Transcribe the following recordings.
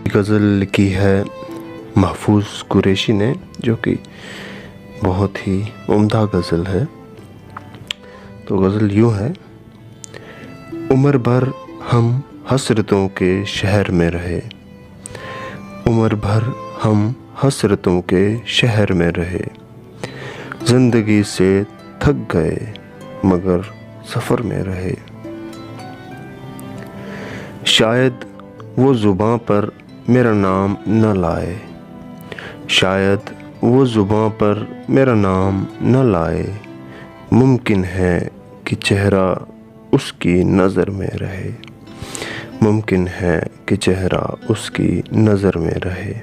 गज़ल लिखी है महफूज कुरैशी ने, जो कि बहुत ही उम्दा गज़ल है। तो गज़ल यूँ है। उम्र भर हम हसरतों के शहर में रहे, उम्र भर हम हसरतों के शहर में रहे, ज़िंदगी से थक गए मगर सफ़र में रहे। शायद वो ज़ुबां पर मेरा नाम न लाए, शायद वो ज़ुबां पर मेरा नाम न लाए, मुमकिन है कि चेहरा उसकी नज़र में रहे, मुमकिन है कि चेहरा उसकी नज़र में रहे।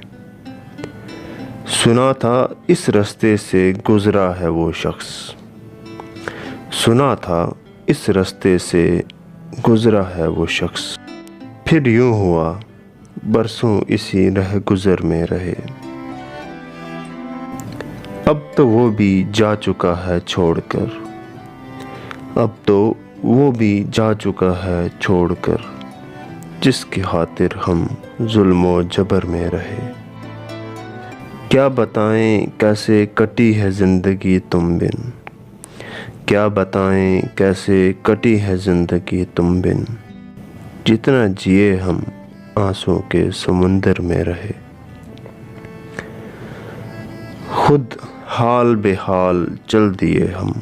सुना था इस रास्ते से गुज़रा है वो शख्स, सुना था इस रास्ते से गुज़रा है वो शख्स, फिर यूँ हुआ बरसों इसी रह गुज़र में रहे। अब तो वो भी जा चुका है छोड़कर, अब तो वो भी जा चुका है छोड़कर, जिसकी खातिर हम जुल्म जबर में रहे। क्या बताएं कैसे कटी है ज़िंदगी तुम बिन, क्या बताएं कैसे कटी है ज़िंदगी तुम बिन, जितना जिए हम आंसुओं के समुंदर में रहे। खुद हाल बेहाल चल दिए हम,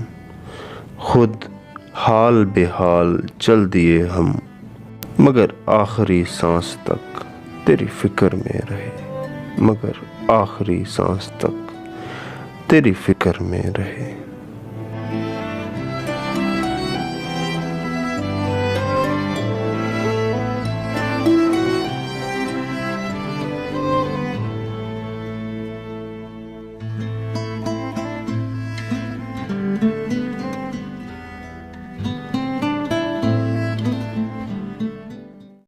खुद हाल बेहाल चल दिए हम, मगर आखिरी सांस तक तेरी फ़िक्र में रहे, मगर आखिरी सांस तक तेरी फ़िक्र में रहे।